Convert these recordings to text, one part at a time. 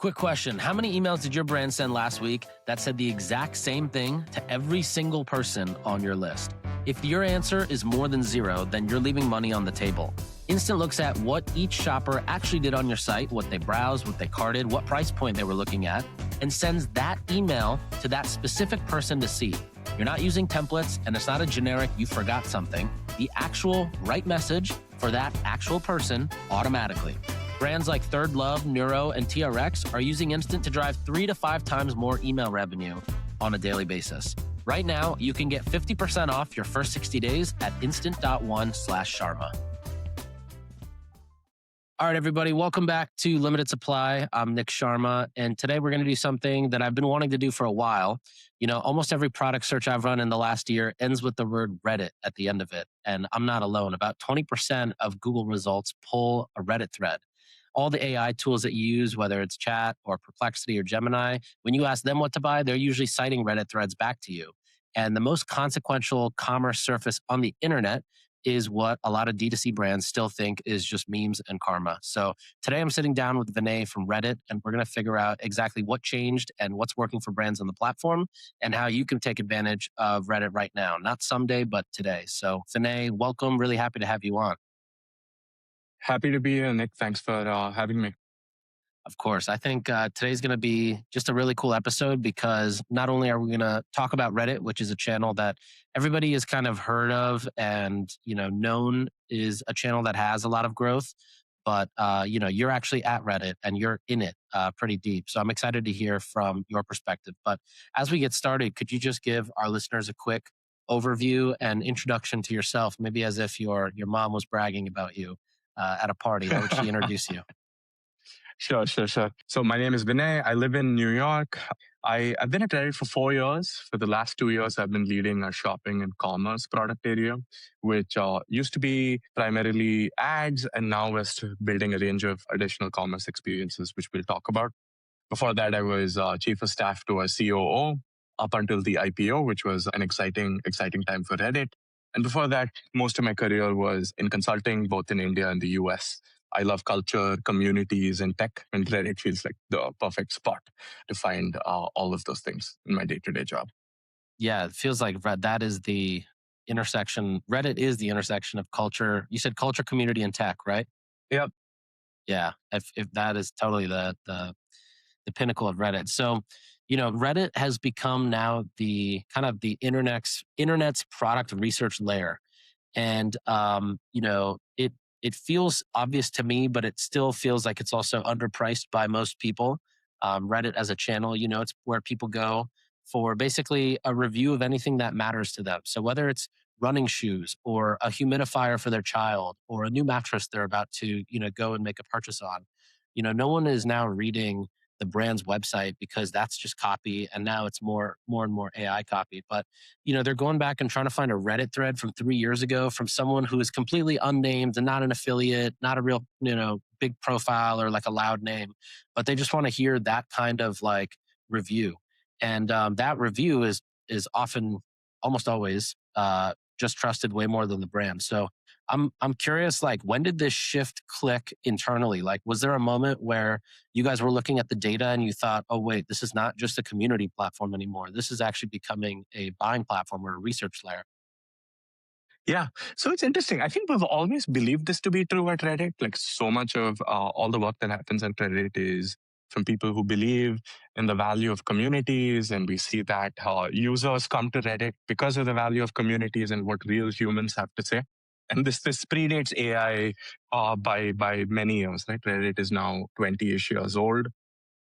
Quick question. How many emails did your brand send last week that said the exact same thing to every single person on your list? If your answer is more than 0, then you're leaving money on the table. Instant looks at what each shopper actually did on your site, what they browsed, what they carted, what price point they were looking at, and sends that email to that specific person to see. You're not using templates, and it's not a generic "you forgot something." The actual right message for that actual person automatically. Brands like Third Love, Neuro, and TRX are using Instant to drive 3 to 5 times more email revenue on a daily basis. Right now, you can get 50% off your first 60 days at instant.one/Sharma. All right, everybody, welcome back to Limited Supply. I'm Nik Sharma, and today we're going to do something that I've been wanting to do for a while. You know, almost every product search I've run in the last year ends with the word Reddit at the end of it, and I'm not alone. About 20% of Google results pull a Reddit thread. All the AI tools that you use, whether it's Chat or Perplexity or Gemini, when you ask them what to buy, they're usually citing Reddit threads back to you. And the most consequential commerce surface on the internet is what a lot of D2C brands still think is just memes and karma. So today I'm sitting down with Vinay from Reddit, and we're going to figure out exactly what changed and what's working for brands on the platform and how you can take advantage of Reddit right now. Not someday, but today. So Vinay, welcome. Really happy to have you on. Happy to be here, Nick. Thanks for having me. Of course. I think today's going to be just a really cool episode because not only are we going to talk about Reddit, which is a channel that everybody has kind of heard of and, known is a channel that has a lot of growth, but, you're actually at Reddit and you're in it pretty deep. So I'm excited to hear from your perspective. But as we get started, could you just give our listeners a quick overview and introduction to yourself, maybe as if your mom was bragging about you at a party? How would she introduce you? Sure. So my name is Vinay. I live in New York. I've been at Reddit for 4 years. For the last 2 years, I've been leading our shopping and commerce product area, which used to be primarily ads, and now we're building a range of additional commerce experiences, which we'll talk about. Before that, I was chief of staff to our COO up until the IPO, which was an exciting time for Reddit. And before that, most of my career was in consulting, both in India and the US. I love culture, communities, and tech, and Reddit feels like the perfect spot to find all of those things in my day-to-day job. Yeah, it feels like that is the intersection. Reddit is the intersection of culture. You said culture, community, and tech, right? Yep. Yeah, if that is totally the pinnacle of Reddit. So, Reddit has become now the kind of the internet's product research layer, and it feels obvious to me, but it still feels like it's also underpriced by most people. Reddit as a channel, it's where people go for basically a review of anything that matters to them. So whether it's running shoes or a humidifier for their child or a new mattress they're about to, go and make a purchase on, no one is now reading the brand's website because that's just copy, and now it's more and more AI copy. But they're going back and trying to find a Reddit thread from 3 years ago from someone who is completely unnamed and not an affiliate, not a real big profile or like a loud name, but they just want to hear that kind of like review, and that review is often, almost always, just trusted way more than the brand. So I'm curious, like, when did this shift click internally? Like, was there a moment where you guys were looking at the data and you thought, oh, wait, this is not just a community platform anymore. This is actually becoming a buying platform or a research layer? Yeah. So it's interesting. I think we've always believed this to be true at Reddit. Like so much of all the work that happens at Reddit is from people who believe in the value of communities. And we see that users come to Reddit because of the value of communities and what real humans have to say. And this predates AI by many years, right? Reddit is now 20-ish years old.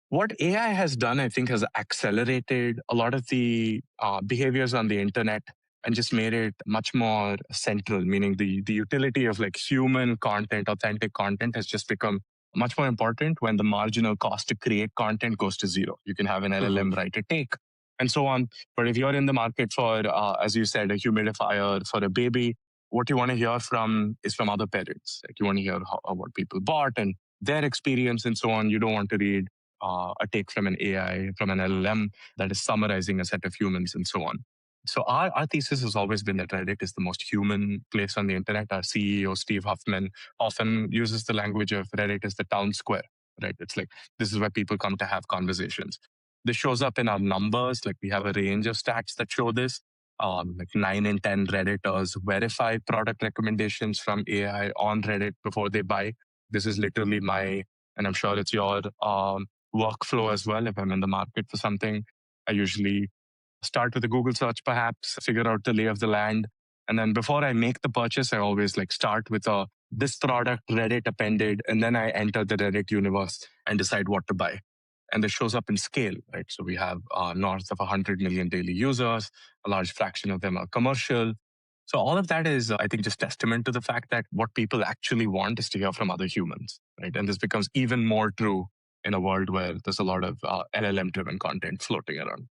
What AI has done, I think, has accelerated a lot of the behaviors on the internet and just made it much more central, meaning the utility of like human content, authentic content has just become much more important when the marginal cost to create content goes to zero. You can have an LLM write a take and so on. But if you're in the market for, as you said, a humidifier for a baby, what you want to hear from is from other parents. Like you want to hear what people bought and their experience and so on. You don't want to read a take from an AI, from an LLM that is summarizing a set of humans and so on. So our thesis has always been that Reddit is the most human place on the internet. Our CEO, Steve Huffman, often uses the language of Reddit as the town square. right? It's like this is where people come to have conversations. This shows up in our numbers. Like we have a range of stats that show this. Like 9 in 10 Redditors verify product recommendations from AI on Reddit before they buy. This is literally my, and I'm sure it's your workflow as well. If I'm in the market for something, I usually start with a Google search, perhaps figure out the lay of the land. And then before I make the purchase, I always like start with a this product Reddit appended, and then I enter the Reddit universe and decide what to buy. And this shows up in scale, right? So we have north of 100 million daily users. A large fraction of them are commercial. So all of that is, I think, just testament to the fact that what people actually want is to hear from other humans, right? And this becomes even more true in a world where there's a lot of LLM-driven content floating around.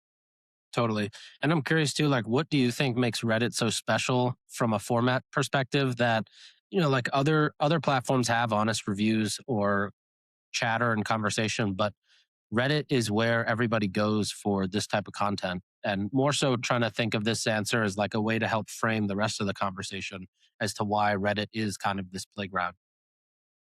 Totally. And I'm curious too, like, what do you think makes Reddit so special from a format perspective that, like other platforms have honest reviews or chatter and conversation, but Reddit is where everybody goes for this type of content. And more so trying to think of this answer as like a way to help frame the rest of the conversation as to why Reddit is kind of this playground.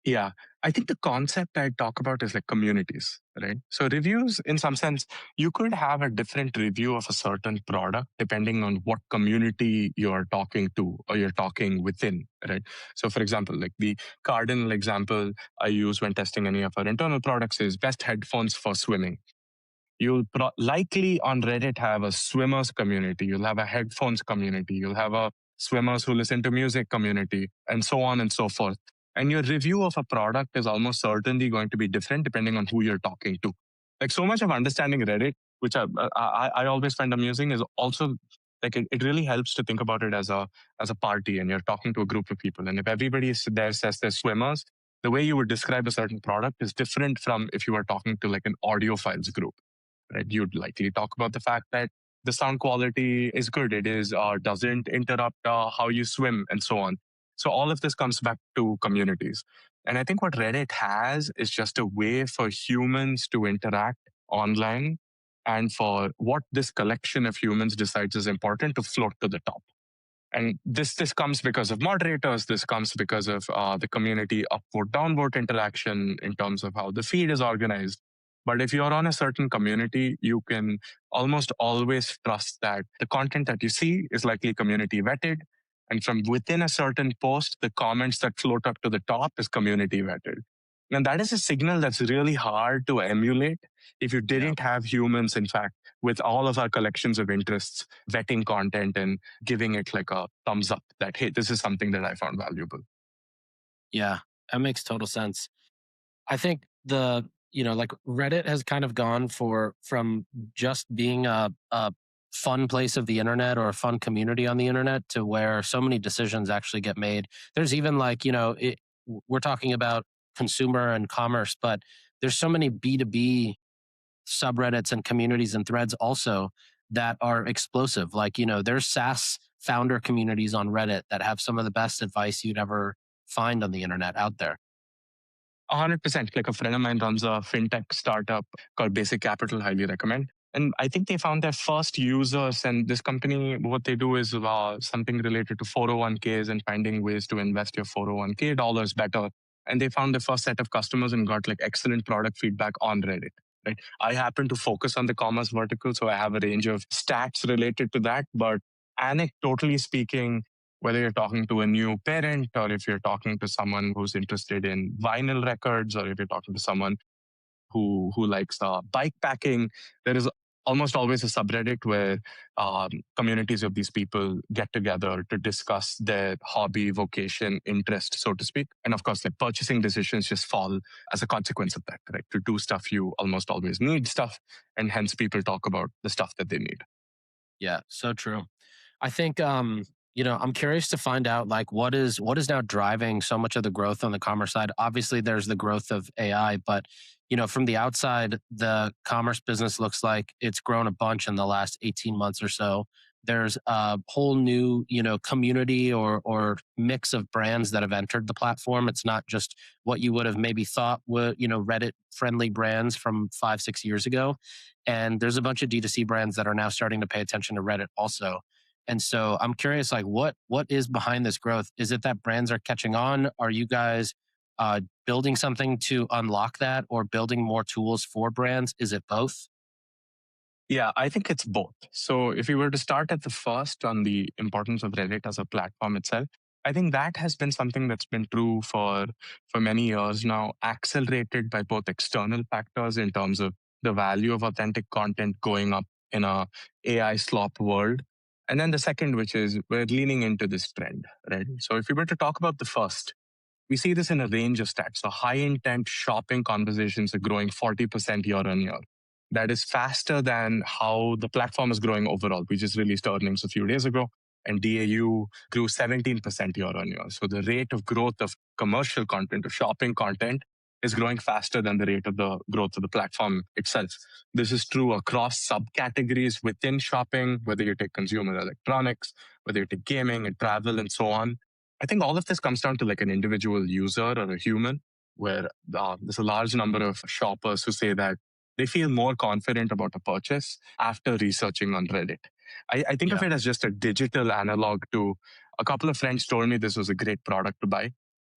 Yeah, I think the concept I talk about is like communities, right? So reviews, in some sense, you could have a different review of a certain product depending on what community you're talking to or you're talking within, right? So, for example, like the cardinal example I use when testing any of our internal products is best headphones for swimming. You'll likely on Reddit have a swimmers community. You'll have a headphones community. You'll have a swimmers who listen to music community, and so on and so forth. And your review of a product is almost certainly going to be different depending on who you're talking to. Like so much of understanding Reddit, which I always find amusing, is also like it really helps to think about it as a party, and you're talking to a group of people. And if everybody there says they're swimmers, the way you would describe a certain product is different from if you were talking to like an audiophiles group, right? You'd likely talk about the fact that the sound quality is good. It is doesn't interrupt how you swim and so on. So all of this comes back to communities. And I think what Reddit has is just a way for humans to interact online and for what this collection of humans decides is important to float to the top. And this comes because of moderators. This comes because of the community upvote downvote interaction in terms of how the feed is organized. But if you're on a certain community, you can almost always trust that the content that you see is likely community vetted. And from within a certain post, the comments that float up to the top is community vetted. And that is a signal that's really hard to emulate if you Yeah. didn't have humans, in fact, with all of our collections of interests, vetting content and giving it like a thumbs up that, hey, this is something that I found valuable. Yeah. That makes total sense. I think like Reddit has kind of gone from just being a fun place of the internet or a fun community on the internet to where so many decisions actually get made. There's even like, we're talking about consumer and commerce, but there's so many B2B subreddits and communities and threads also that are explosive. Like, there's SaaS founder communities on Reddit that have some of the best advice you'd ever find on the internet out there. 100%. Like a friend of mine runs a fintech startup called Basic Capital, highly recommend. And I think they found their first users. And this company, what they do is something related to 401ks and finding ways to invest your 401k dollars better. And they found the first set of customers and got like excellent product feedback on Reddit. Right. I happen to focus on the commerce vertical, so I have a range of stats related to that. But anecdotally speaking, whether you're talking to a new parent or if you're talking to someone who's interested in vinyl records or if you're talking to someone who likes bike packing, there is almost always a subreddit where communities of these people get together to discuss their hobby, vocation, interest, so to speak. And of course, like purchasing decisions just fall as a consequence of that, right? To do stuff, you almost always need stuff. And hence people talk about the stuff that they need. Yeah, so true. I think I'm curious to find out like what is now driving so much of the growth on the commerce side. Obviously there's the growth of AI, but from the outside, the commerce business looks like it's grown a bunch in the last 18 months or so. There's a whole new, community or mix of brands that have entered the platform. It's not just what you would have maybe thought were, Reddit friendly brands from 5, 6 years ago. And there's a bunch of D2C brands that are now starting to pay attention to Reddit also. And so I'm curious, like what is behind this growth? Is it that brands are catching on? Are you guys building something to unlock that, or building more tools for brands? Is it both? Yeah, I think it's both. So if we were to start at the first on the importance of Reddit as a platform itself, I think that has been something that's been true for many years now, accelerated by both external factors in terms of the value of authentic content going up in a AI slop world. And then the second, which is we're leaning into this trend, right? So if we were to talk about the first, we see this in a range of stats. So high intent shopping conversations are growing 40% year on year. That is faster than how the platform is growing overall. We just released earnings a few days ago, and DAU grew 17% year on year. So the rate of growth of commercial content, of shopping content, is growing faster than the rate of the growth of the platform itself. This is true across subcategories within shopping, whether you take consumer electronics, whether you take gaming and travel and so on. I think all of this comes down to like an individual user or a human, where there's a large number of shoppers who say that they feel more confident about a purchase after researching on Reddit. I think of Yeah. it as just a digital analog to a couple of friends told me this was a great product to buy,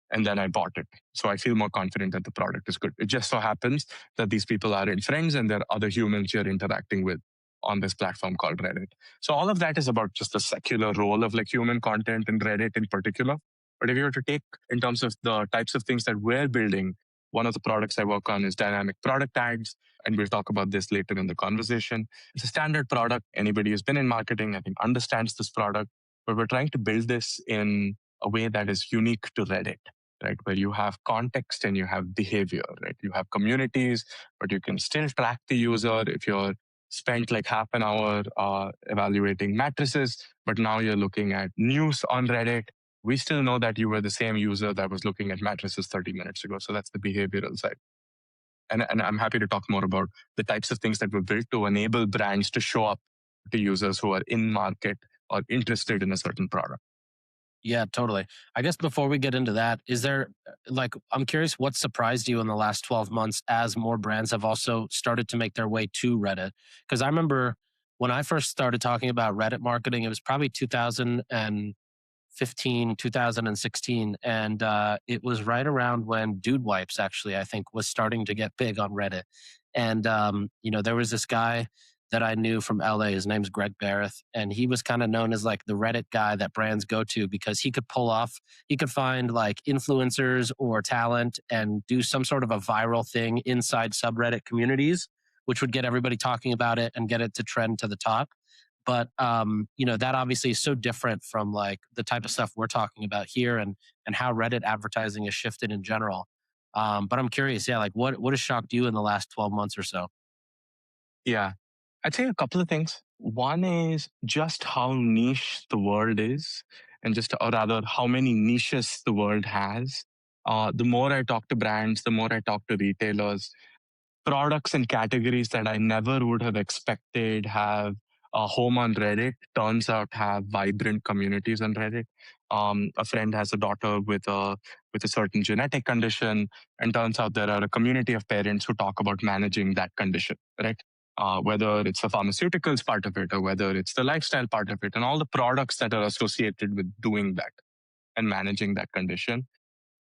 and then I bought it. So I feel more confident that the product is good. It just so happens that these people are in friends and there are other humans you're interacting with on this platform called Reddit. So all of that is about just the secular role of like human content and Reddit in particular. But if you were to take in terms of the types of things that we're building, one of the products I work on is dynamic product tags. And we'll talk about this later in the conversation. It's a standard product. Anybody who's been in marketing, I think, understands this product. But we're trying to build this in a way that is unique to Reddit, right? Where you have context and you have behavior, right? You have communities, but you can still track the user if you're spent like half an hour evaluating mattresses, but now you're looking at news on Reddit. We still know that you were the same user that was looking at mattresses 30 minutes ago. So that's the behavioral side. And I'm happy to talk more about the types of things that were built to enable brands to show up to users who are in market or interested in a certain product. Yeah, totally. I guess before we get into that, is there like, I'm curious what surprised you in the last 12 months as more brands have also started to make their way to Reddit? Because I remember when I first started talking about Reddit marketing, it was probably 2015, 2016. And it was right around when Dude Wipes actually, I think, was starting to get big on Reddit. And, there was this guy that I knew from LA. His name's Greg Barrett. And he was kind of known as like the Reddit guy that brands go to because he could find like influencers or talent and do some sort of a viral thing inside subreddit communities, which would get everybody talking about it and get it to trend to the top. But that obviously is so different from like the type of stuff we're talking about here, and how Reddit advertising has shifted in general. But I'm curious, yeah, like what has shocked you in the last 12 months or so? Yeah. I'd say a couple of things. One is just how niche the world is, and just, or rather, how many niches the world has. The more I talk to brands, the more I talk to retailers, products and categories that I never would have expected have a home on Reddit turns out have vibrant communities on Reddit. A friend has a daughter with a certain genetic condition, and turns out there are a community of parents who talk about managing that condition, right? Whether it's the pharmaceuticals part of it or whether it's the lifestyle part of it, and all the products that are associated with doing that and managing that condition.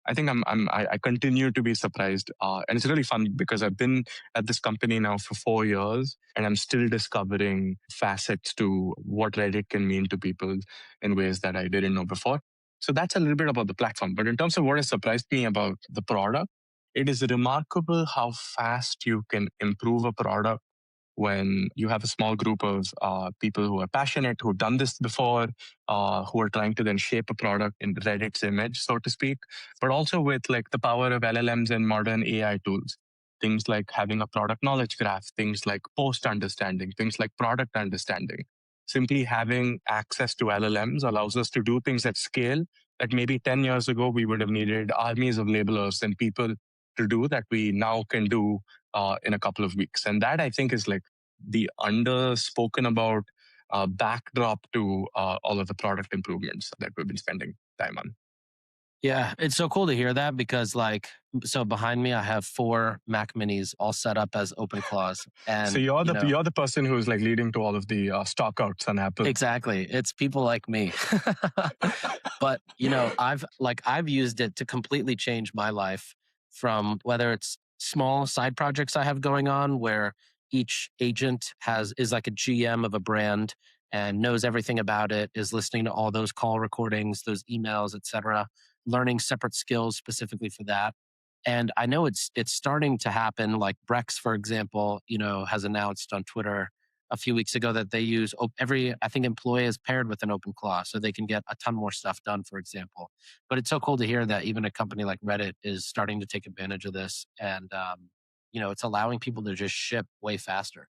I think I continue to be surprised, and it's really fun because I've been at this company now for 4 years, and I'm still discovering facets to what Reddit can mean to people in ways that I didn't know before. So that's a little bit about the platform. But in terms of what has surprised me about the product, it is remarkable how fast you can improve a product when you have a small group of people who are passionate, who've done this before, who are trying to then shape a product in Reddit's image, so to speak, but also with like the power of LLMs and modern AI tools. Things like having a product knowledge graph, things like post understanding, things like product understanding. Simply having access to LLMs allows us to do things at scale that maybe 10 years ago we would have needed armies of labelers and people to do that we now can do in a couple of weeks. And that I think is like the underspoken about backdrop to all of the product improvements that we've been spending time on. Yeah, it's so cool to hear that because, like, so behind me, I have 4 Mac Minis all set up as open claws, So and, you know, you're the person who's like leading to all of the stock outs on Apple. exactly, it's people like me. But, I've used it to completely change my life from whether it's small side projects I have going on where each agent has is like a GM of a brand and knows everything about it, is listening to all those call recordings, those emails, etc., learning separate skills specifically for that. And I know it's starting to happen. Like Brex, for example, has announced on Twitter a few weeks ago that they use every, I think, employee is paired with an open claw so they can get a ton more stuff done, for example. But it's so cool to hear that even a company like Reddit is starting to take advantage of this, and it's allowing people to just ship way faster.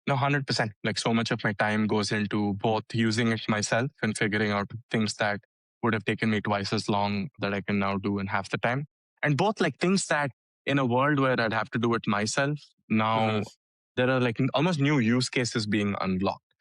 No, 100%. Like so much of my time goes into both using it myself and figuring out things that would have taken me twice as long that I can now do in half the time. And both like things that in a world where I'd have to do it myself, Hmm. now there are like almost new use cases being unlocked.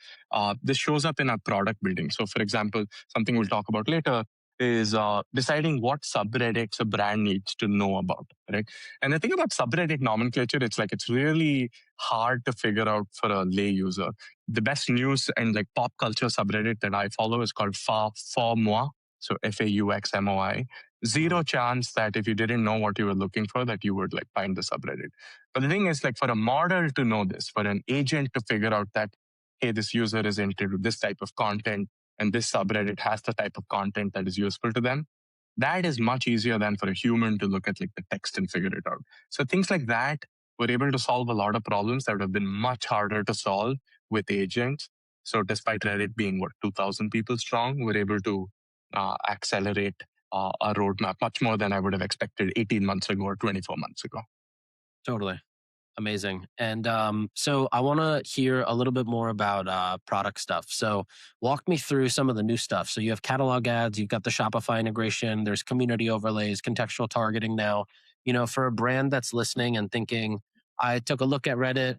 This shows up in our product building. So, for example, something we'll talk about later is deciding what subreddits a brand needs to know about, right? And the thing about subreddit nomenclature, it's really hard to figure out for a lay user. The best news and like pop culture subreddit that I follow is called For Moi, so FAUXMOI. Hmm. Zero chance that if you didn't know what you were looking for, that you would like find the subreddit. But the thing is, like for a model to know this, for an agent to figure out that, hey, this user is into this type of content and this subreddit has the type of content that is useful to them, that is much easier than for a human to look at like the text and figure it out. So things like that, we're able to solve a lot of problems that would have been much harder to solve with agents. So despite Reddit being 2,000 people strong, we're able to accelerate our roadmap much more than I would have expected 18 months ago or 24 months ago. Totally. Amazing. And so I want to hear a little bit more about product stuff. So walk me through some of the new stuff. So you have catalog ads, you've got the Shopify integration, there's community overlays, contextual targeting now. For a brand that's listening and thinking, I took a look at Reddit,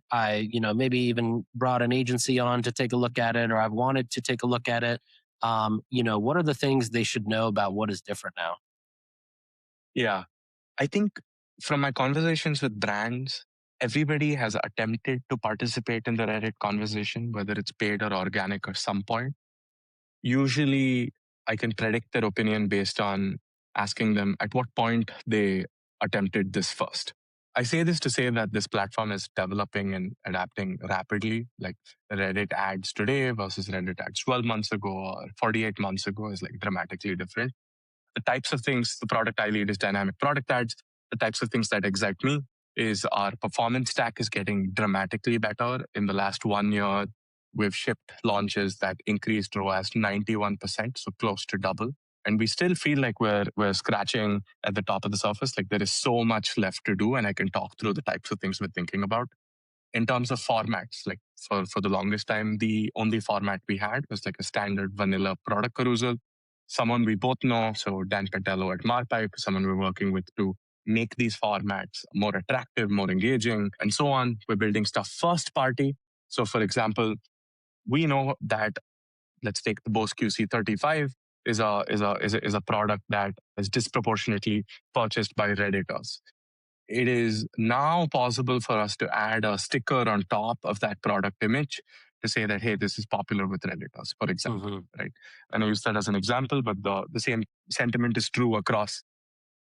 maybe even brought an agency on to take a look at it, or I've wanted to take a look at it. What are the things they should know about what is different now? Yeah. I think from my conversations with brands, everybody has attempted to participate in the Reddit conversation, whether it's paid or organic at some point. Usually, I can predict their opinion based on asking them at what point they attempted this first. I say this to say that this platform is developing and adapting rapidly. Like Reddit ads today versus Reddit ads 12 months ago or 48 months ago is like dramatically different. The types of things the product I lead is dynamic product ads. The types of things that excite me is our performance stack is getting dramatically better. In the last 1 year, we've shipped launches that increased ROAS 91%, so close to double. And we still feel like we're scratching at the top of the surface. Like there is so much left to do, and I can talk through the types of things we're thinking about in terms of formats. Like for the longest time, the only format we had was like a standard vanilla product carousel. Someone we both know, so Dan Patello at Marpipe, someone we're working with to make these formats more attractive, more engaging, and so on. We're building stuff first party. So, for example, we know that let's take the Bose QC35 is a product that is disproportionately purchased by Redditors. It is now possible for us to add a sticker on top of that product image to say that, hey, this is popular with Redditors, for example, Hmm. right? And I use that as an example, but the same sentiment is true across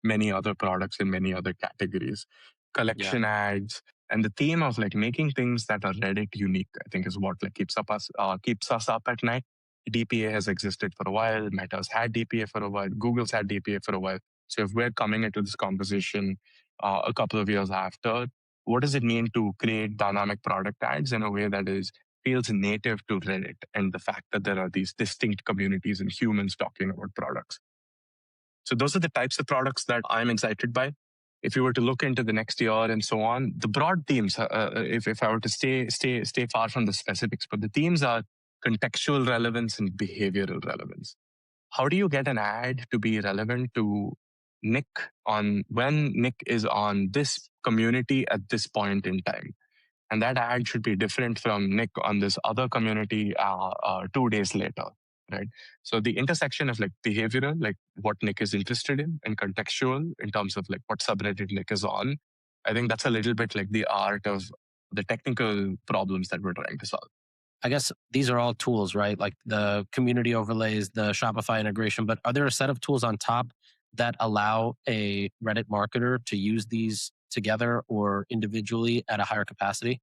many other products in many other categories. Yeah. Collection ads and the theme of like making things that are Reddit unique, I think, is what like keeps us up at night. DPA has existed for a while. Meta's had DPA for a while. Google's had DPA for a while. So if we're coming into this conversation a couple of years after, what does it mean to create dynamic product ads in a way that is feels native to Reddit and the fact that there are these distinct communities and humans talking about products? So those are the types of products that I'm excited by. If you were to look into the next year and so on, the broad themes, if I were to stay far from the specifics, but the themes are contextual relevance and behavioral relevance. How do you get an ad to be relevant to Nick on when Nick is on this community at this point in time? And that ad should be different from Nick on this other community 2 days later, right? So the intersection of like behavioral, like what Nick is interested in, and contextual in terms of like what subreddit Nick is on. I think that's a little bit like the art of the technical problems that we're trying to solve. I guess these are all tools, right? Like the community overlays, the Shopify integration, but are there a set of tools on top that allow a Reddit marketer to use these together or individually at a higher capacity?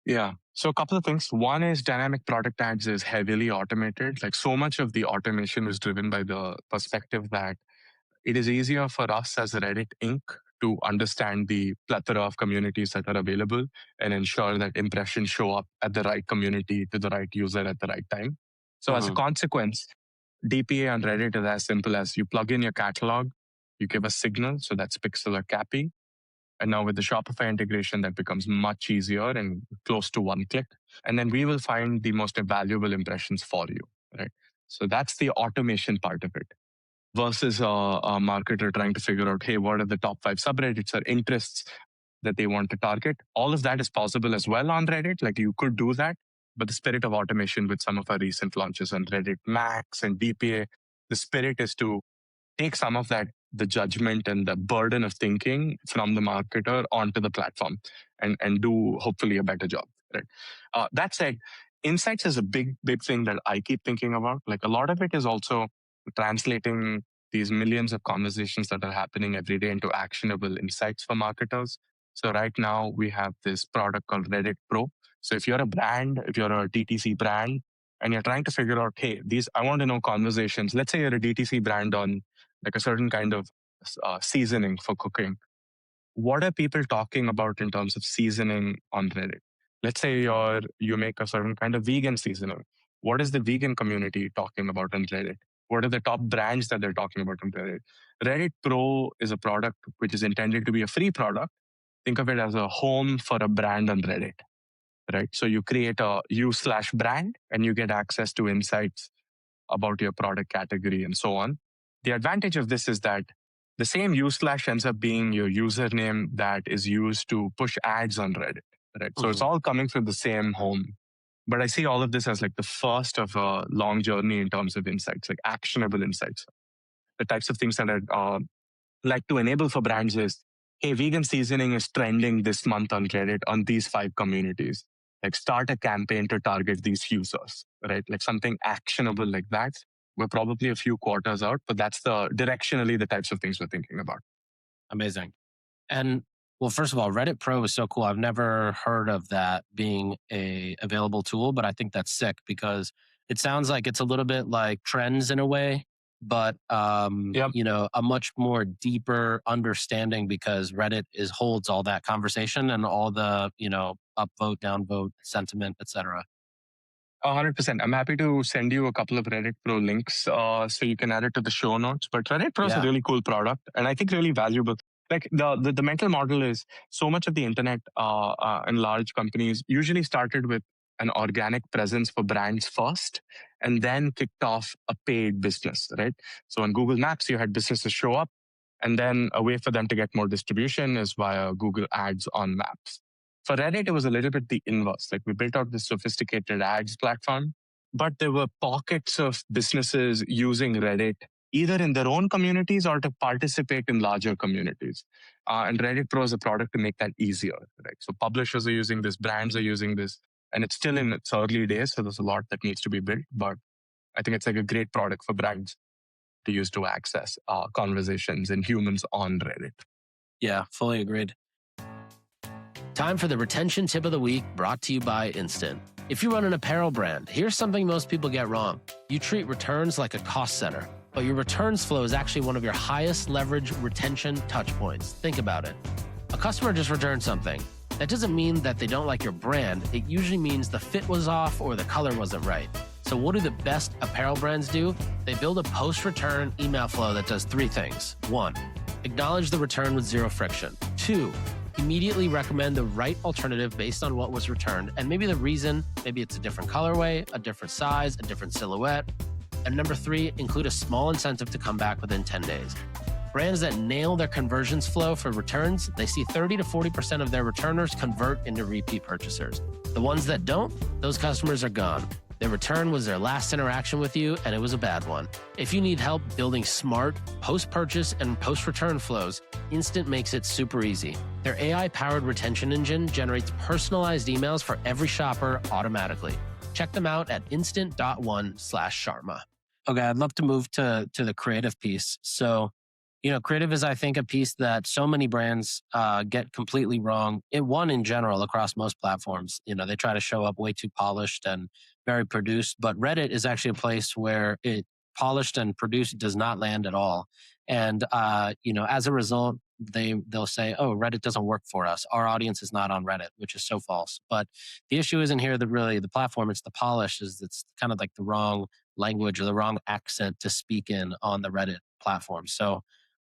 Yeah. So a couple of things. One is dynamic product ads is heavily automated. Like so much of the automation is driven by the perspective that it is easier for us as Reddit Inc. to understand the plethora of communities that are available and ensure that impressions show up at the right community to the right user at the right time. So as a Hmm. consequence, DPA on Reddit is as simple as you plug in your catalog, you give a signal, so that's pixel or cappy, and now with the Shopify integration, that becomes much easier and close to one click. And then we will find the most valuable impressions for you, right? So that's the automation part of it versus a marketer trying to figure out, hey, what are the top 5 subreddits or interests that they want to target? All of that is possible as well on Reddit. Like you could do that, but the spirit of automation with some of our recent launches on Reddit Max and DPA, the spirit is to take some of that, the judgment and the burden of thinking from the marketer onto the platform and do hopefully a better job. Right. That said, insights is a big thing that I keep thinking about. Like a lot of it is also translating these millions of conversations that are happening every day into actionable insights for marketers. So right now we have this product called Reddit Pro. So if you're a brand, if you're a DTC brand, and you're trying to figure out, hey, these I want to know conversations. Let's say you're a DTC brand on like a certain kind of seasoning for cooking. What are people talking about in terms of seasoning on Reddit? Let's say you make a certain kind of vegan seasoning. What is the vegan community talking about on Reddit? What are the top brands that they're talking about on Reddit? Reddit Pro is a product which is intended to be a free product. Think of it as a home for a brand on Reddit, right? So you create a u/brand and you get access to insights about your product category and so on. The advantage of this is that the same u/ ends up being your username that is used to push ads on Reddit, right? So it's Hmm. all coming through the same home. But I see all of this as like the first of a long journey in terms of insights, like actionable insights. The types of things that I'd like to enable for brands is, hey, vegan seasoning is trending this month on Reddit on these 5 communities. Like start a campaign to target these users, right? Like something actionable like that. We're probably a few quarters out, but that's the directionally the types of things we're thinking about. Amazing. And well, first of all, Reddit Pro is so cool. I've never heard of that being a available tool, but I think that's sick because it sounds like it's a little bit like trends in a way, but Yep. a much more deeper understanding because Reddit is holds all that conversation and all the, upvote, downvote, sentiment, etc. 100%. I'm happy to send you a couple of Reddit Pro links so you can add it to the show notes. But Reddit Pro is a Yeah. really cool product and I think really valuable. Like the mental model is so much of the internet and large companies usually started with an organic presence for brands first and then kicked off a paid business, right? So on Google Maps, you had businesses show up and then a way for them to get more distribution is via Google Ads on Maps. For Reddit, it was a little bit the inverse. Like we built out this sophisticated ads platform, but there were pockets of businesses using Reddit either in their own communities or to participate in larger communities. And Reddit Pro is a product to make that easier, right? So publishers are using this, brands are using this, and it's still in its early days. So there's a lot that needs to be built, but I think it's like a great product for brands to use to access conversations and humans on Reddit. Yeah, fully agreed. Time for the retention tip of the week brought to you by Instant. If you run an apparel brand, here's something most people get wrong. You treat returns like a cost center, but your returns flow is actually one of your highest leverage retention touch points. Think about it. A customer just returned something. That doesn't mean that they don't like your brand. It usually means the fit was off or the color wasn't right. So what do the best apparel brands do? They build a post-return email flow that does 3 things. 1, acknowledge the return with 0 friction. 2, immediately recommend the right alternative based on what was returned and maybe the reason. Maybe it's a different colorway, a different size, a different silhouette. And number 3, include a small incentive to come back within 10 days. Brands that nail their conversions flow for returns, they see 30 to 40% of their returners convert into repeat purchasers. The ones that don't, those customers are gone. Their return was their last interaction with you, and it was a bad one. If you need help building smart post purchase and post return flows, Instant makes it super easy. Their AI powered retention engine generates personalized emails for every shopper automatically. Check them out at instant.one/Sharma. Okay, I'd love to move to the creative piece. So, creative is, I think, a piece that so many brands get completely wrong. In general across most platforms. They try to show up way too polished and very produced, but Reddit is actually a place where it polished and produced does not land at all. And as a result, they'll say, "Oh, Reddit doesn't work for us. Our audience is not on Reddit," which is so false. But the issue isn't here the platform; it's the polish. It's kind of like the wrong language or the wrong accent to speak in on the Reddit platform. So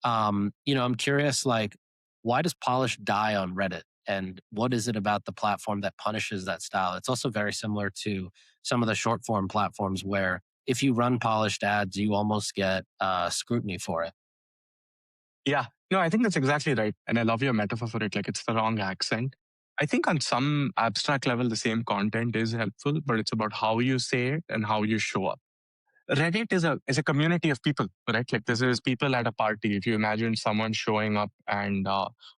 I'm curious, like, why does polish die on Reddit? And what is it about the platform that punishes that style? It's also very similar to some of the short form platforms where if you run polished ads, you almost get scrutiny for it. Yeah. No, I think that's exactly right. And I love your metaphor for it. Like it's the wrong accent. I think on some abstract level, the same content is helpful, but it's about how you say it and how you show up. Reddit is a community of people, right? Like this is people at a party. If you imagine someone showing up and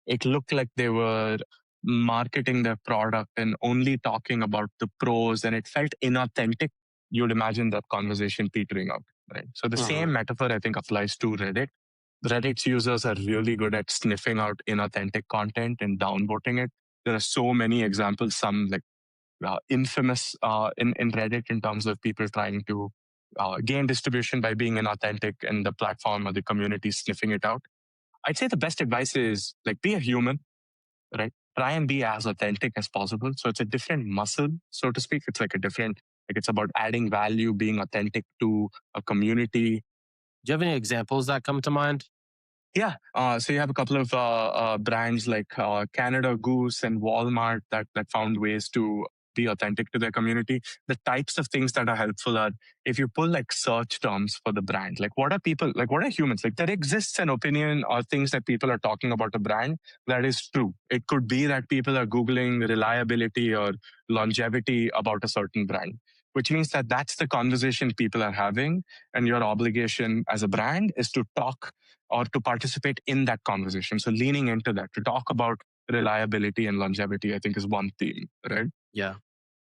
it looked like they were marketing their product and only talking about the pros and it felt inauthentic, you'd imagine that conversation petering out, right? So the Hmm. same metaphor I think applies to Reddit. Reddit's users are really good at sniffing out inauthentic content and downvoting it. There are so many examples, some like infamous in Reddit in terms of people trying to gain distribution by being inauthentic and the platform or the community sniffing it out. I'd say the best advice is like be a human, right? Try and be as authentic as possible. So it's a different muscle, so to speak. It's like a different, like it's about adding value, being authentic to a community. Do you have any examples that come to mind? Yeah. So you have a couple of brands like Canada Goose and Walmart that found ways to be authentic to their community. The types of things that are helpful are if you pull like search terms for the brand, like what are people, like what are humans? Like there exists an opinion or things that people are talking about a brand that is true. It could be that people are Googling reliability or longevity about a certain brand, which means that that's the conversation people are having. And your obligation as a brand is to talk or to participate in that conversation. So leaning into that to talk about reliability and longevity, I think is one theme, right? Yeah.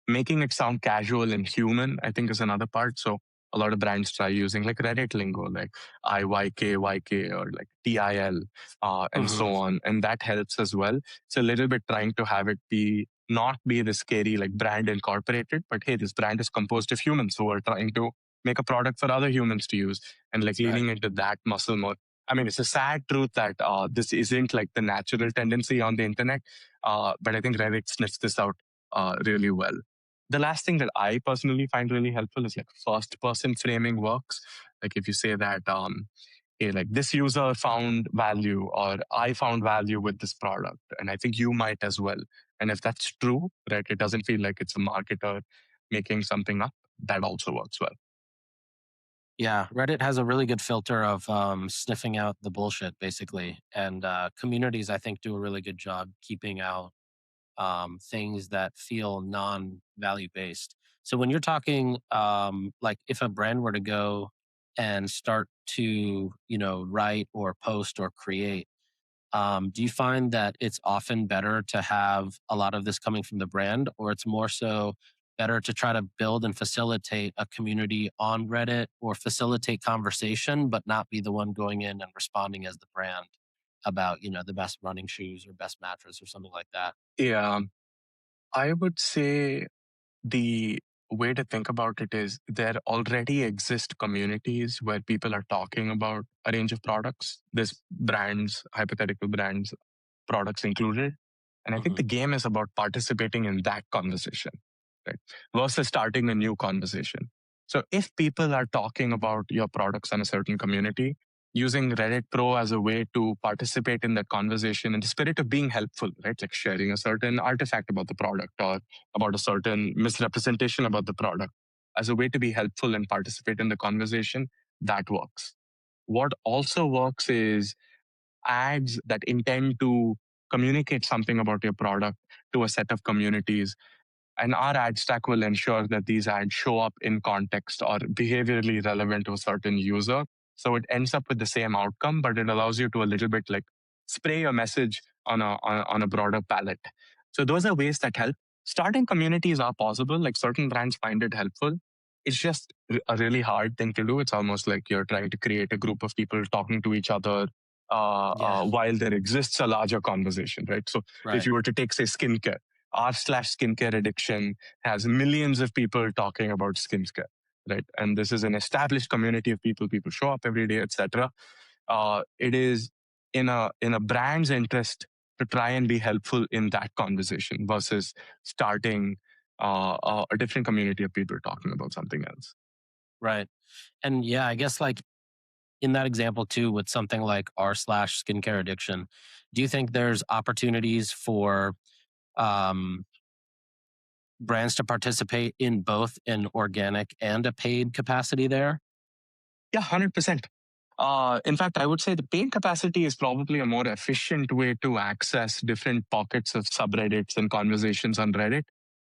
Making it sound casual and human, I think is another part. So a lot of brands try using like Reddit lingo, like IYK, or like TIL, and Hmm. so on. And that helps as well. It's a little bit trying to have it be not be the scary like brand incorporated, but hey, this brand is composed of humans who are trying to make a product for other humans to use and like Right. leaning into that muscle more. I mean, it's a sad truth that this isn't like the natural tendency on the internet, but I think Reddit sniffs this out really well. The last thing that I personally find really helpful is like first person framing works. Like if you say that, hey, like this user found value or I found value with this product, and I think you might as well. And if that's true, right, it doesn't feel like it's a marketer making something up. That also works well. Yeah, Reddit has a really good filter of sniffing out the bullshit, basically, and communities I think do a really good job keeping out things that feel non-value based. So when you're talking, like if a brand were to go and start to, write or post or create, do you find that it's often better to have a lot of this coming from the brand, or it's more so better to try to build and facilitate a community on Reddit or facilitate conversation, but not be the one going in and responding as the brand about, the best running shoes or best mattress or something like that? Yeah, I would say the way to think about it is there already exist communities where people are talking about a range of products. There's brands, hypothetical brands, products included. And I think Hmm. the game is about participating in that conversation, right? Versus starting a new conversation. So if people are talking about your products in a certain community, using Reddit Pro as a way to participate in that conversation in the spirit of being helpful, right? Like sharing a certain artifact about the product or about a certain misrepresentation about the product as a way to be helpful and participate in the conversation, that works. What also works is ads that intend to communicate something about your product to a set of communities. And our ad stack will ensure that these ads show up in context or behaviorally relevant to a certain user. So it ends up with the same outcome, but it allows you to a little bit like spray your message on a broader palette. So those are ways that help. Starting communities are possible. Like certain brands find it helpful. It's just a really hard thing to do. It's almost like you're trying to create a group of people talking to each other Yeah. while there exists a larger conversation, right? So if Right. you were to take, say, skincare, r/skincare addiction has millions of people talking about skincare, right? And this is an established community of people. People show up every day, etc. It is in a brand's interest to try and be helpful in that conversation versus starting a different community of people talking about something else. Right. And yeah, I guess like in that example too, with something like r/skincare addiction, do you think there's opportunities for um, brands to participate in both an organic and a paid capacity there? Yeah, 100%. In fact, I would say the paid capacity is probably a more efficient way to access different pockets of subreddits and conversations on Reddit,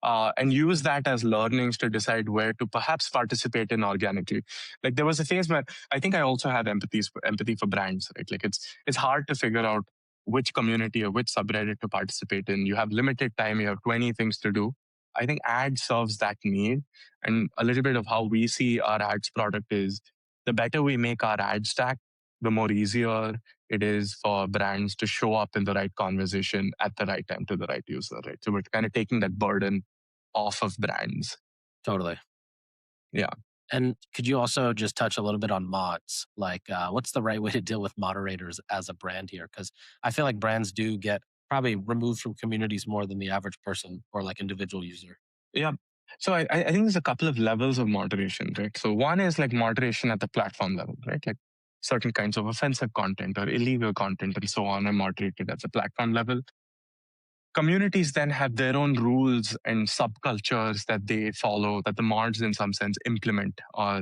and use that as learnings to decide where to perhaps participate in organically. Like there was a phase where I think I also had empathy for brands, right? Like it's hard to figure out which community or which subreddit to participate in. You have limited time. You have 20 things to do. I think ad serves that need, and a little bit of how we see our ads product is the better we make our ad stack, the more easier it is for brands to show up in the right conversation at the right time to the right user, right? So we're kind of taking that burden off of brands. Totally. Yeah. And could you also just touch a little bit on mods? Like, what's the right way to deal with moderators as a brand here? Because I feel like brands do get probably removed from communities more than the average person or like individual user. Yeah. So I think there's a couple of levels of moderation, right? So one is like moderation at the platform level, right? Like certain kinds of offensive content or illegal content and so on are moderated at the platform level. Communities then have their own rules and subcultures that they follow, that the mods in some sense implement or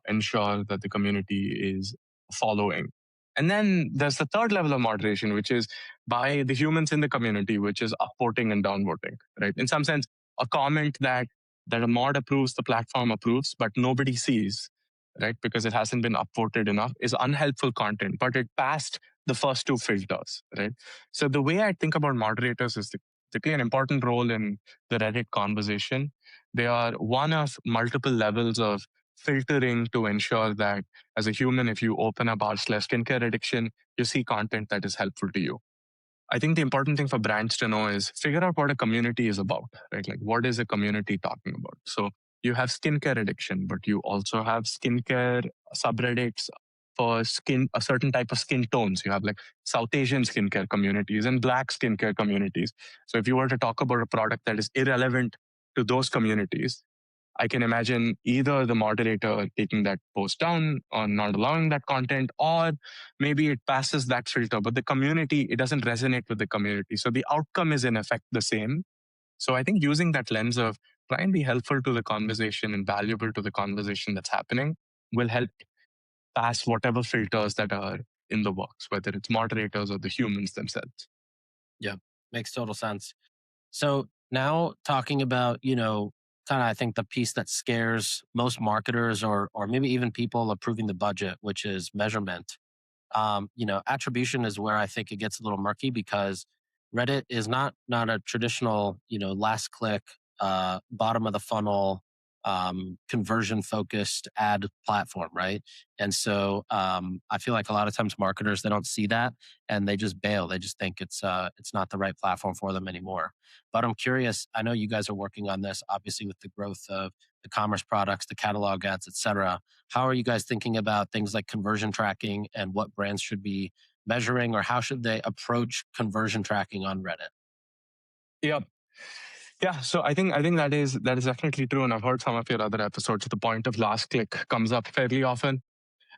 ensure that the community is following. And then there's the third level of moderation, which is by the humans in the community, which is upvoting and downvoting, right? In some sense, a comment that a mod approves, the platform approves, but nobody sees, right? Because it hasn't been upvoted enough, is unhelpful content, but it passed the first two filters, right? So the way I think about moderators is they play an important role in the Reddit conversation. They are one of multiple levels of filtering to ensure that as a human, if you open up r/skincare addiction, you see content that is helpful to you. I think the important thing for brands to know is figure out what a community is about, right? Like, what is a community talking about? So you have skincare addiction, but you also have skincare subreddits for skin, a certain type of skin tones. You have like South Asian skincare communities and Black skincare communities. So if you were to talk about a product that is irrelevant to those communities, I can imagine either the moderator taking that post down or not allowing that content, or maybe it passes that filter, but the community, it doesn't resonate with the community. So the outcome is in effect the same. So I think using that lens of try and be helpful to the conversation and valuable to the conversation that's happening will help pass whatever filters that are in the works, whether it's moderators or the humans themselves. Yeah, makes total sense. So now talking about, kind of I think the piece that scares most marketers or maybe even people approving the budget, which is measurement. Attribution is where I think it gets a little murky because Reddit is not a traditional, last click, bottom of the funnel, conversion focused ad platform, right? And so I feel like a lot of times marketers they don't see that and they just bail. They just think it's not the right platform for them anymore. But I'm curious. I know you guys are working on this, obviously, with the growth of the commerce products, the catalog ads, et cetera. How are you guys thinking about things like conversion tracking and what brands should be measuring, or how should they approach conversion tracking on Reddit? Yeah. Yeah, so I think that is definitely true, and I've heard some of your other episodes. The point of last click comes up fairly often.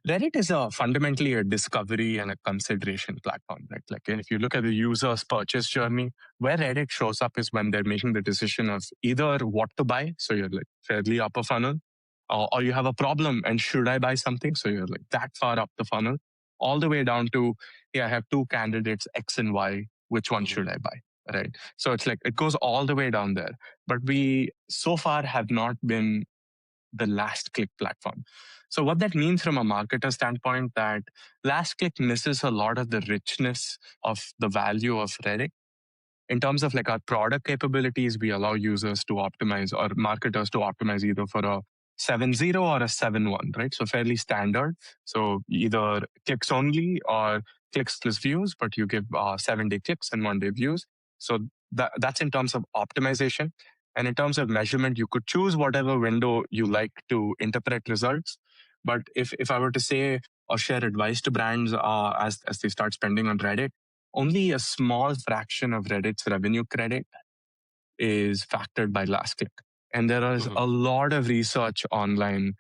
Reddit is fundamentally a discovery and a consideration platform, right? Like if you look at the user's purchase journey, where Reddit shows up is when they're making the decision of either what to buy, so you're like fairly upper funnel, or you have a problem and should I buy something, so you're like that far up the funnel, all the way down to, yeah, I have two candidates X and Y, which one Mhm. should I buy? right? So it's like it goes all the way down there. But we so far have not been the last click platform. So what that means from a marketer standpoint, that last click misses a lot of the richness of the value of Reddit. In terms of like our product capabilities, we allow users to optimize or marketers to optimize either for a 7.0 or a 7.1, right? So fairly standard. So either clicks only or clicks plus views, but you give 7-day clicks and 1-day views. So that's in terms of optimization. And in terms of measurement, you could choose whatever window you like to interpret results. But if I were to say or share advice to brands as they start spending on Reddit, only a small fraction of Reddit's revenue credit is factored by last click. And there is Mhm. a lot of research online,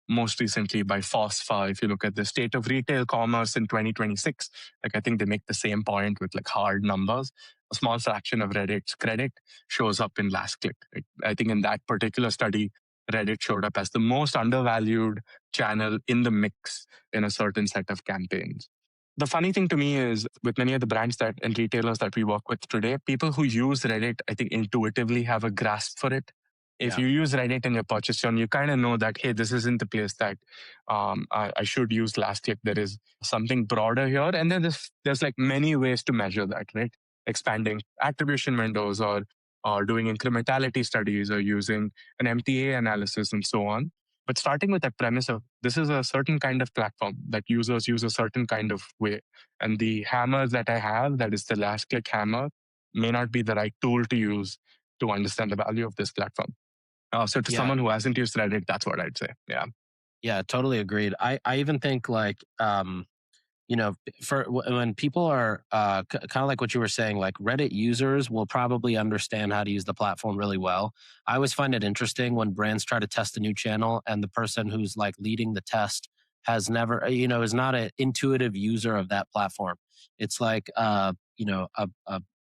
most recently by FOSFA. If you look at the state of retail commerce in 2026, like I think they make the same point with like hard numbers. A small fraction of Reddit's credit shows up in last click. I think in that particular study, Reddit showed up as the most undervalued channel in the mix in a certain set of campaigns. The funny thing to me is with many of the brands that and retailers that we work with today, people who use Reddit, I think intuitively have a grasp for it. If Yeah. you use Reddit in your purchase journey, you kind of know that, hey, this isn't the place that I should use last click. There is something broader here. And then there's like many ways to measure that, right? Expanding attribution windows or doing incrementality studies or using an MTA analysis and so on. But starting with that premise of this is a certain kind of platform that users use a certain kind of way. And the hammer that I have, that is the last click hammer, may not be the right tool to use to understand the value of this platform. So to Yeah. someone who hasn't used Reddit, that's what I'd say. Yeah. Yeah, totally agreed. I even think like you know, when people are kind of like what you were saying, like Reddit users will probably understand how to use the platform really well. I always find it interesting when brands try to test a new channel and the person who's like leading the test has never, is not an intuitive user of that platform. It's like, a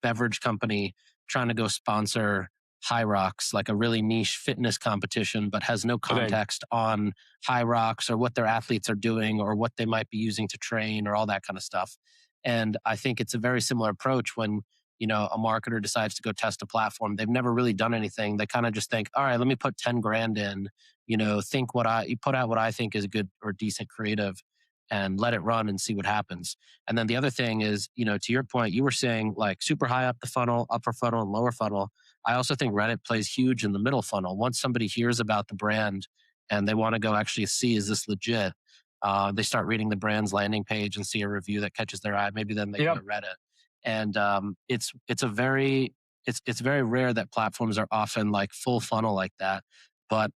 beverage company trying to go sponsor High Rocks, like a really niche fitness competition, but has no Right. context on High Rocks or what their athletes are doing or what they might be using to train or all that kind of stuff. And I think it's a very similar approach when, a marketer decides to go test a platform. They've never really done anything. They kind of just think, all right, let me put 10 grand in, think you put out what I think is good or decent creative and let it run and see what happens. And then the other thing is, to your point, you were saying like super high up the funnel, upper funnel, and lower funnel. I also think Reddit plays huge in the middle funnel. Once somebody hears about the brand and they want to go actually see, is this legit? They start reading the brand's landing page and see a review that catches their eye. Maybe then they go Yep. to Reddit. And it's very rare that platforms are often like full funnel like that. But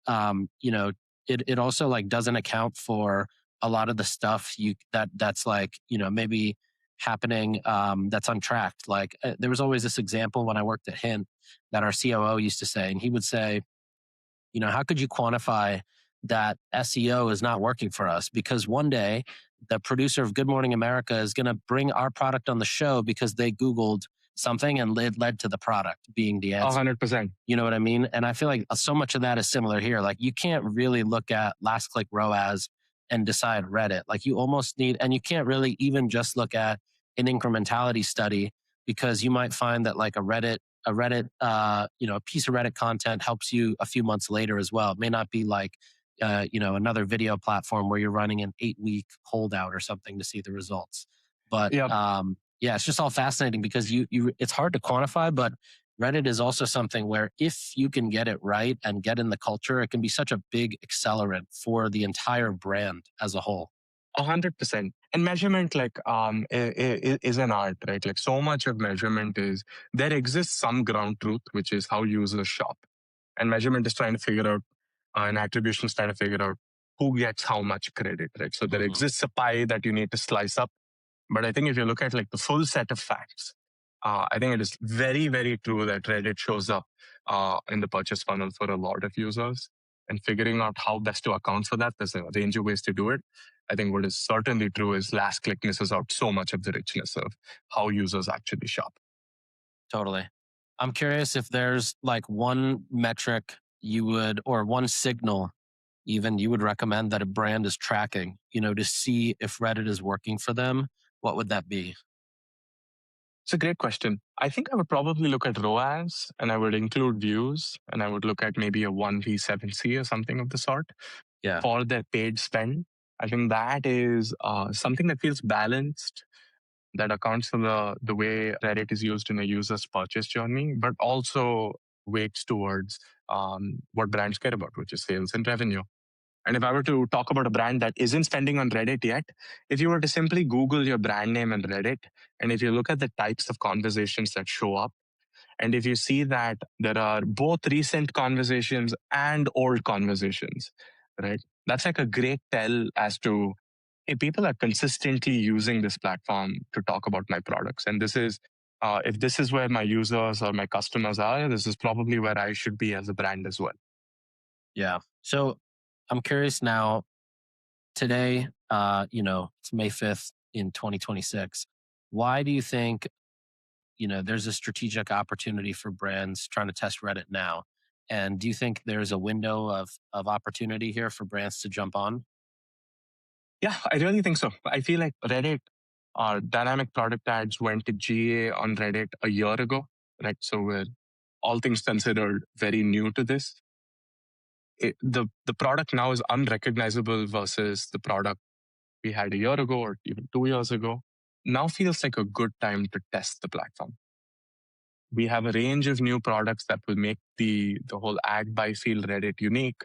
it also like doesn't account for a lot of the stuff that's like maybe happening that's untracked. Like there was always this example when I worked at Hint that our COO used to say, and he would say, how could you quantify that SEO is not working for us? Because one day the producer of Good Morning America is going to bring our product on the show because they Googled something and it led to the product being the answer. 100%. You know what I mean? And I feel like so much of that is similar here. Like you can't really look at last click ROAS and decide Reddit. Like you almost need, and you can't really even just look at an incrementality study because you might find that like a piece of Reddit content helps you a few months later as well. It may not be like, another video platform where you're running an 8-week holdout or something to see the results. But Yep. yeah, it's just all fascinating because it's hard to quantify, but Reddit is also something where if you can get it right and get in the culture, it can be such a big accelerant for the entire brand as a whole. 100%. And measurement, like, is an art, right? Like, so much of measurement is there exists some ground truth, which is how users shop. And measurement is trying to figure out, and attribution is trying to figure out who gets how much credit, right? So there Hmm. exists a pie that you need to slice up. But I think if you look at like the full set of facts, I think it is very, very true that Reddit shows up in the purchase funnel for a lot of users. And figuring out how best to account for that, there's a range of ways to do it. I think what is certainly true is last click misses out so much of the richness of how users actually shop. Totally. I'm curious if there's like one metric or one signal even you would recommend that a brand is tracking, to see if Reddit is working for them. What would that be? It's a great question. I think I would probably look at ROAS and I would include views and I would look at maybe a 1v7c or something of the sort Yeah. for their paid spend. I think that is something that feels balanced, that accounts for the way Reddit is used in a user's purchase journey, but also weights towards what brands care about, which is sales and revenue. And if I were to talk about a brand that isn't spending on Reddit yet, if you were to simply Google your brand name on Reddit, and if you look at the types of conversations that show up, and if you see that there are both recent conversations and old conversations, right? That's like a great tell as to, hey, people are consistently using this platform to talk about my products. And this is, if this is where my users or my customers are, this is probably where I should be as a brand as well. Yeah. So I'm curious now, today, it's May 5th in 2026. Why do you think, there's a strategic opportunity for brands trying to test Reddit now? And do you think there's a window of opportunity here for brands to jump on? Yeah, I really think so. I feel like Reddit, dynamic product ads went to GA on Reddit a year ago, right? So we're all things considered very new to this. The product now is unrecognizable versus the product we had a year ago or even 2 years ago. Now feels like a good time to test the platform. We have a range of new products that will make the whole ad buy feel Reddit unique,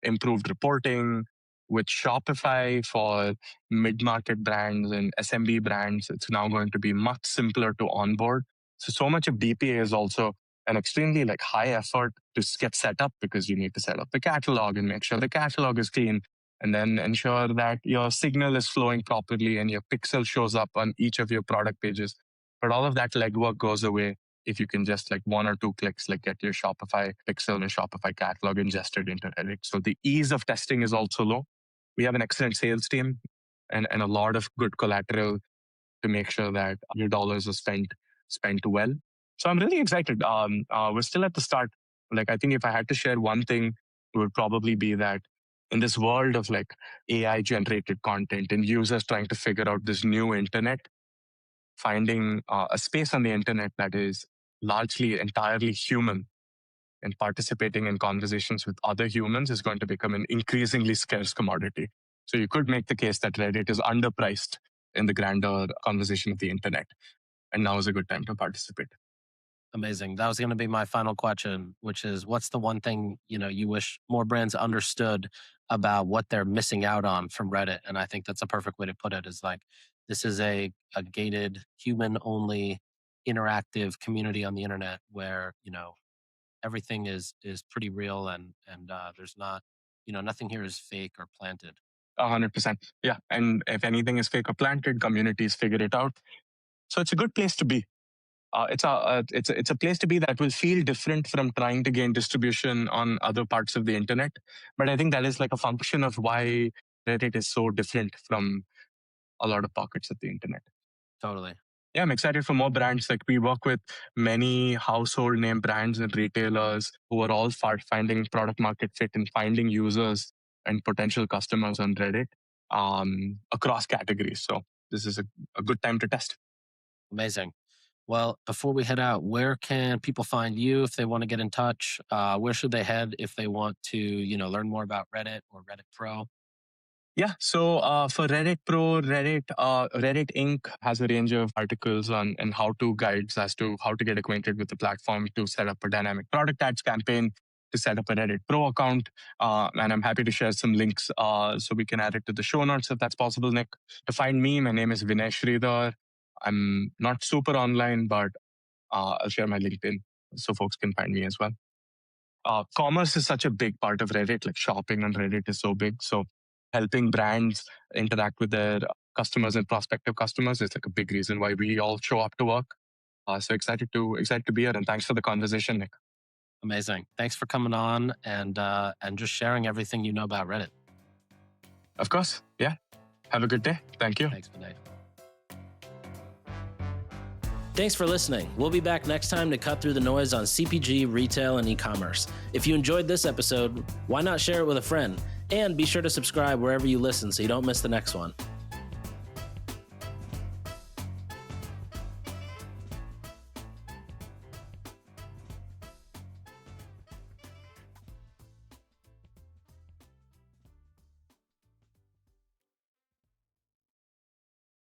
improved reporting. With Shopify for mid-market brands and SMB brands, it's now going to be much simpler to onboard. So much of DPA is also an extremely like high effort to get set up because you need to set up the catalog and make sure the catalog is clean and then ensure that your signal is flowing properly and your pixel shows up on each of your product pages. But all of that legwork goes away if you can just like 1 or 2 clicks, like get your Shopify pixel and Shopify catalog ingested into Reddit. So the ease of testing is also low. We have an excellent sales team and a lot of good collateral to make sure that your dollars are spent well. So I'm really excited. We're still at the start. Like I think if I had to share one thing, it would probably be that in this world of like AI generated content and users trying to figure out this new internet, finding a space on the internet that is largely entirely human and participating in conversations with other humans is going to become an increasingly scarce commodity. So you could make the case that Reddit is underpriced in the grander conversation of the internet. And now is a good time to participate. Amazing. That was going to be my final question, which is, what's the one thing, you wish more brands understood about what they're missing out on from Reddit? And I think that's a perfect way to put it, is like, this is a gated, human only interactive community on the internet where, everything is pretty real, and there's not, nothing here is fake or planted. 100%. Yeah. And if anything is fake or planted, communities figure it out. So it's a good place to be. It's a place to be that will feel different from trying to gain distribution on other parts of the internet. But I think that is like a function of why Reddit is so different from a lot of pockets of the internet. Totally. Yeah, I'm excited for more brands. Like we work with many household name brands and retailers who are all finding product market fit and finding users and potential customers on Reddit across categories. So this is a good time to test. Amazing. Well, before we head out, where can people find you if they want to get in touch? Where should they head if they want to, learn more about Reddit or Reddit Pro? Yeah. So for Reddit Pro, Reddit Inc. has a range of articles on and how-to guides as to how to get acquainted with the platform to set up a dynamic product ads campaign, to set up a Reddit Pro account. And I'm happy to share some links so we can add it to the show notes if that's possible, Nick. To find me, my name is Vinay Sridhar. I'm not super online, but I'll share my LinkedIn so folks can find me as well. Commerce is such a big part of Reddit, like shopping on Reddit is so big. So helping brands interact with their customers and prospective customers is like a big reason why we all show up to work. So excited to be here, and thanks for the conversation, Nick. Amazing. Thanks for coming on and just sharing everything you know about Reddit. Of course. Yeah. Have a good day. Thank you. Thanks, Vinay. Thanks for listening. We'll be back next time to cut through the noise on CPG, retail, and e-commerce. If you enjoyed this episode, why not share it with a friend? And be sure to subscribe wherever you listen so you don't miss the next one.